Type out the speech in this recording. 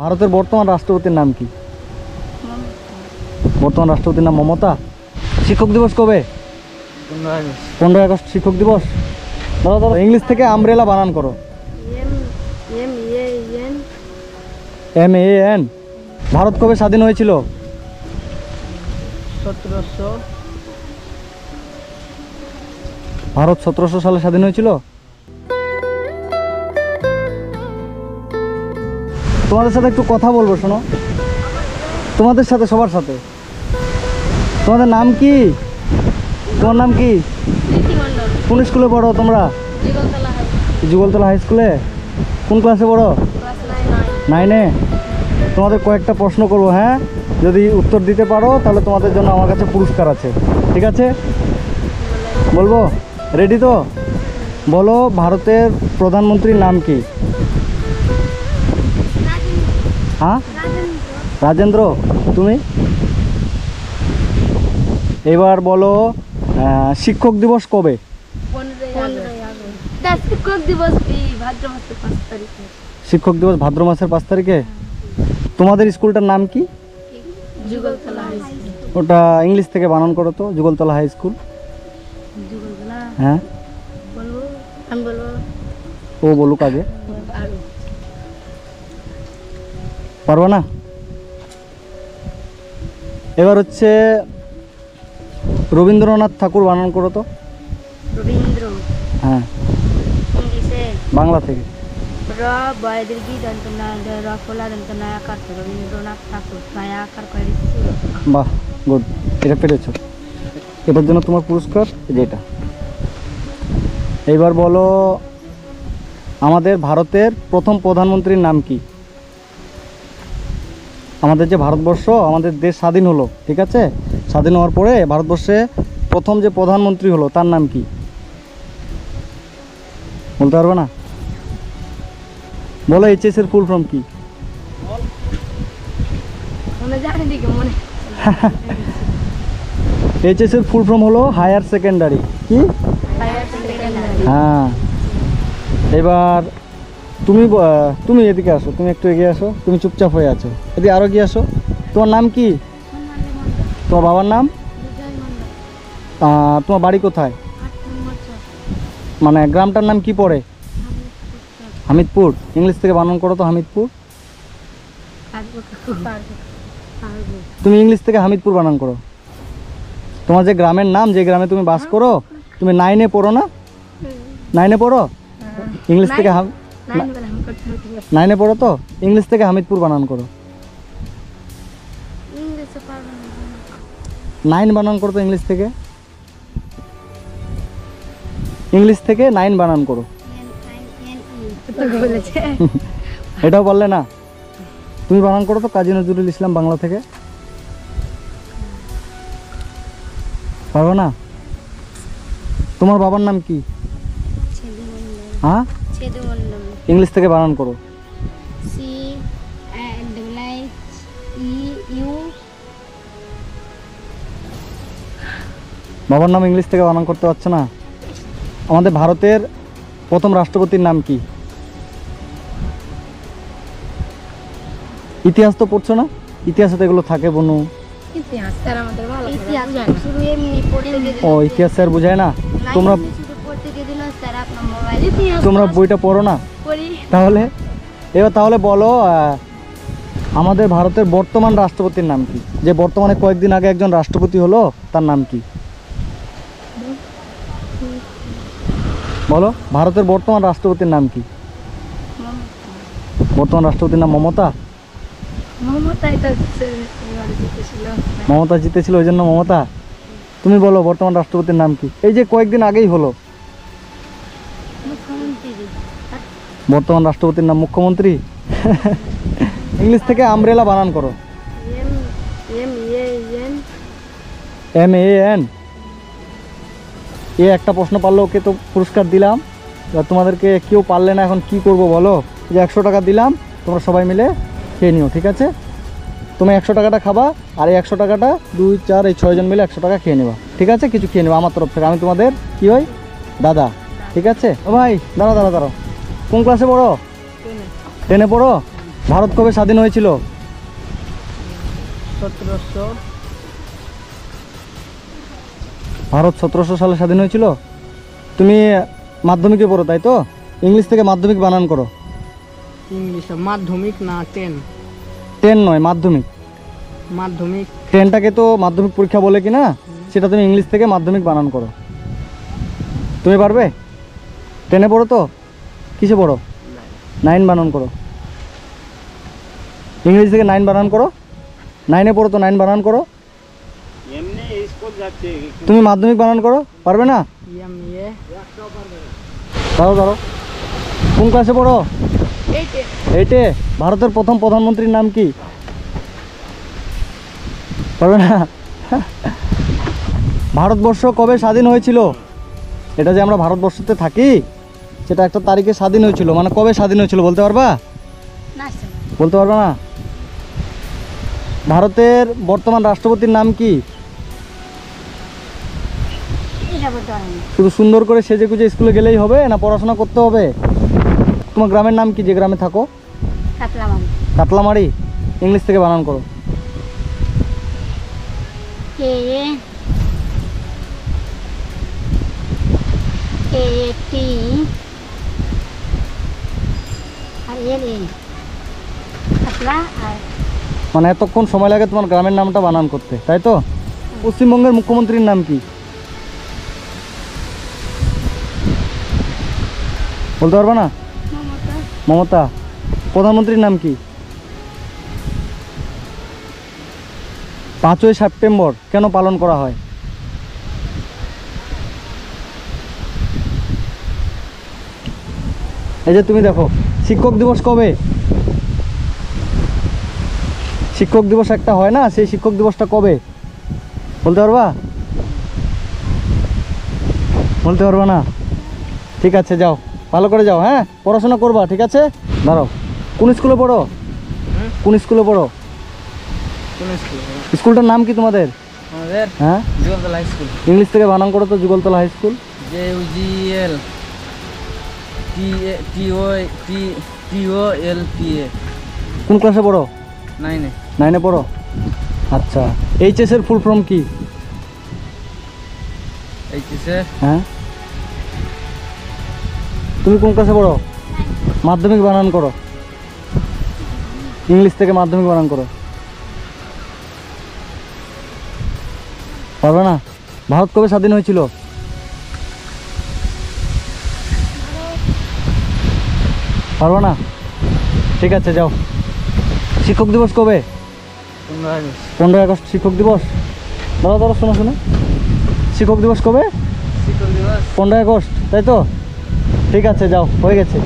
ভারতের বর্তমান রাষ্ট্রপতির নাম কি? বর্তমান রাষ্ট্রপতির নাম মমতা। শিক্ষক দিবস কবে? 15 আগস্ট শিক্ষক দিবস। ধরো ধরো ইংলিশ থেকে আমব্রেলা বানান করো। MAN। ভারত কবে স্বাধীন হয়েছিল? 1700। ভারত 1700 সালে স্বাধীন হয়েছিল। তোমাদের সাথে একটু কথা বলবো, শোনো। তোমাদের সাথে, সবার সাথে। তোমাদের নাম কি? তোমার নাম কি? কোন স্কুলে পড়ো তোমরা? যুগলতলা হাই স্কুলে। কোন ক্লাসে পড়ো? 9-এ। তোমাদের কয়েকটা প্রশ্ন করবো, হ্যাঁ? যদি উত্তর দিতে পারো তাহলে তোমাদের জন্য আমার কাছে পুরস্কার আছে, ঠিক আছে? বলবো? রেডি তো? বলো, ভারতের প্রধানমন্ত্রীর নাম কি? হ্যাঁ, রাজেন্দ্র। তুমি? এবার বলো, শিক্ষক দিবস কবে? শিক্ষক দিবস ভাদ্র মাসের 5 তারিখে। তোমাদের স্কুলটার নাম কি? ওটা ইংলিশ থেকে বানান করো তো। যুগলতলা হাই স্কুল। হ্যাঁ, ও বলুক আগে। পারবো না? এবার হচ্ছে রবীন্দ্রনাথ ঠাকুর বানান করো তো। হ্যাঁ, বাংলা থেকে। বাহ, গুড, এটা পেরেছো। এটার জন্য তোমার পুরস্কার যেটা। এইবার বলো, আমাদের ভারতের প্রথম প্রধানমন্ত্রীর নাম কি? আমাদের যে ভারতবর্ষ, আমাদের দেশ স্বাধীন হলো, ঠিক আছে? স্বাধীন হওয়ার পরে ভারতবর্ষে প্রথম যে প্রধানমন্ত্রী হলো তার নাম কি? বলতে পারবে না? বলো, HS এর ফুল ফর্ম কি? HS এর ফুল ফর্ম হলো হায়ার সেকেন্ডারি। কি? হ্যাঁ। এবার তুমি এদিকে আসো, তুমি একটু এগিয়ে আসো। তুমি চুপচাপ হয়ে আছো, এদিকে আরো এগিয়ে আসো। তোমার নাম কি? তোমার বাবার নাম? তোমার বাড়ি কোথায়? মানে গ্রামটার নাম কি পড়ে? হামিদপুর। ইংলিশ থেকে বানান করো তো, হামিদপুর। তুমি ইংলিশ থেকে হামিদপুর বানান করো। তোমার যে গ্রামের নাম, যে গ্রামে তুমি বাস করো, তুমি 9-এ পড়ো না? 9-এ পড়ো? ইংলিশ থেকে 9-এ পড়ো তো? ইংলিশ থেকে হামিদপুর বানান করো। 9 বানান করো তো ইংলিশ থেকে। ইংলিশ থেকে 9 বানান করো। এটাও বললে না? তুমি বানান করো তো, কাজী নজরুল ইসলাম বাংলা থেকে। পারবে না? তোমার বাবার নাম কি? হ্যাঁ, ইংলিশ থেকে বানান করো। বাবার নাম ইংলিশ থেকে বানান করতে পারছো না? আমাদের ভারতের প্রথম রাষ্ট্রপতির নাম কি? ইতিহাস তো পড়ছো না? ইতিহাসে তো এগুলো থাকে বনু। ও, ইতিহাস স্যার বুঝায় না? তোমরা বইটা পড়ো না তাহলে? এবার তাহলে বলো, আমাদের ভারতের বর্তমান রাষ্ট্রপতির নাম কি? যে বর্তমানে কয়েকদিন আগে একজন রাষ্ট্রপতি হলো, তার নাম কি? বলো, ভারতের বর্তমান রাষ্ট্রপতির নাম কি? বর্তমান রাষ্ট্রপতির নাম মমতা। মমতা জিতেছিল, ওই জন্য মমতা। তুমি বলো, বর্তমান রাষ্ট্রপতির নাম কি? এই যে কয়েকদিন আগেই হলো। বর্তমান রাষ্ট্রপতির নাম মুখ্যমন্ত্রী। ইংলিশ থেকে আমব্রেলা বানান করো। MAN। একটা প্রশ্ন পারলো, ওকে তো পুরস্কার দিলাম। এবার তোমাদেরকে কেউ পারলে না, এখন কি করব বলো? যে 100 টাকা দিলাম, তোমরা সবাই মিলে খেয়ে নিও, ঠিক আছে? তুমি 100 টাকাটা খাবা, আর এই 100 টাকাটা 2, 4, এই 6 জন মিলে 100 টাকা খেয়ে নেবা, ঠিক আছে? কিছু খেয়ে নেবা আমার তরফ থেকে। আমি তোমাদের কি হই? দাদা, ঠিক আছে? ও ভাই, দাঁড়াও। কোন ক্লাসে পড়ো? 10-এ পড়ো। ভারত কবে স্বাধীন হয়েছিল? 1700। ভারত 1700 সালে স্বাধীন হয়েছিল। তুমি মাধ্যমিকে পড়ো তাই তো? ইংলিশ থেকে মাধ্যমিক বানান করো। ইংলিশে মাধ্যমিক না 10? 10 নয়, মাধ্যমিক। মাধ্যমিক। 10টাকে তো মাধ্যমিক পরীক্ষা বলে কি না, সেটা তুমি ইংলিশ থেকে মাধ্যমিক বানান করো। তুমি পারবে? 10-এ পড়ো তো? কিসে পড়ো? 9 বানান করো। ইংলিশ থেকে 9 বানান করো। 9-এ পড়ো তো 9 বানান করো। তুমি মাধ্যমিক বানান করো, পারবে না? এমএ। দাঁড়ো দাঁড়ো, কোন ক্লাসে পড়ো? 8-এ। 8-এ। ভারতের প্রথম প্রধানমন্ত্রীর নাম কি? পারবে না? ভারতবর্ষ কবে স্বাধীন হয়েছিল? এটা যে আমরা ভারতবর্ষতে থাকি, সেটা একটা তারিখে স্বাধীন হয়েছিল, মানে কবে স্বাধীন হয়েছিল বলতে পারবা? না স্যার। বলতে পারবা না? ভারতের বর্তমান রাষ্ট্রপতির নাম কি? এটা বলতে পারি না। শুধু সুন্দর করে সেজে গুজে স্কুলে গেলেই হবে না পড়াশোনা করতে হবে? তোমার গ্রামের নাম কি, যে গ্রামে থাকো? কাতলামারি। কাতলামারি। ইংলিশ থেকে বানান করো। কে এ টি আর এল এ। কাতলা আর মানে এতক্ষণ সময় লাগে তোমার গ্রামের নামটা বানান করতে, তাই তো? পশ্চিমবঙ্গের মুখ্যমন্ত্রীর নাম কি বলতে পারবা না? মমতা। মমতা। প্রধানমন্ত্রীর নাম কি? 5ই সেপ্টেম্বর কেন পালন করা হয়? এই যে তুমি দেখো, শিক্ষক দিবস কবে? শিক্ষক দিবস একটা হয় না, সেই শিক্ষক দিবসটা কবে বলতে পারবা? বলতে পারবা না? ঠিক আছে, যাও ভালো করে যাও, হ্যাঁ পড়াশোনা করবা, ঠিক আছে? দাঁড়াও, কোন স্কুলে পড়ো? কোন স্কুলে পড়ো? কোন স্কুল? স্কুলটার নাম কি তোমাদের? আমাদের হ্যাঁ, যুগলতলা হাই স্কুল। ইংলিশ থেকে বানান করো তো, যুগলতলা হাই স্কুল। JUGL TOLPA। কোন ক্লাসে পড়ো? 9-এ। 9-এ পড়ো। আচ্ছা, এইচএস এর ফুল ফর্ম কি? এইচএসে হ্যাঁ, তুমি কোন ক্লাসে পড়ো? মাধ্যমিক বানান করো। ইংলিশ থেকে মাধ্যমিক বানান করো। পারবে না? ভারত কবে স্বাধীন হয়েছিল? পারবে না? ঠিক আছে, যাও। শিক্ষক দিবস কবে? 15 আগস্ট শিক্ষক দিবস। দাঁড়া দাঁড়া, শোনো শোনো, শিক্ষক দিবস কবে? শিক্ষক দিবস 15 আগস্ট, তাই তো? ঠিক আছে, যাও, হয়ে গেছে।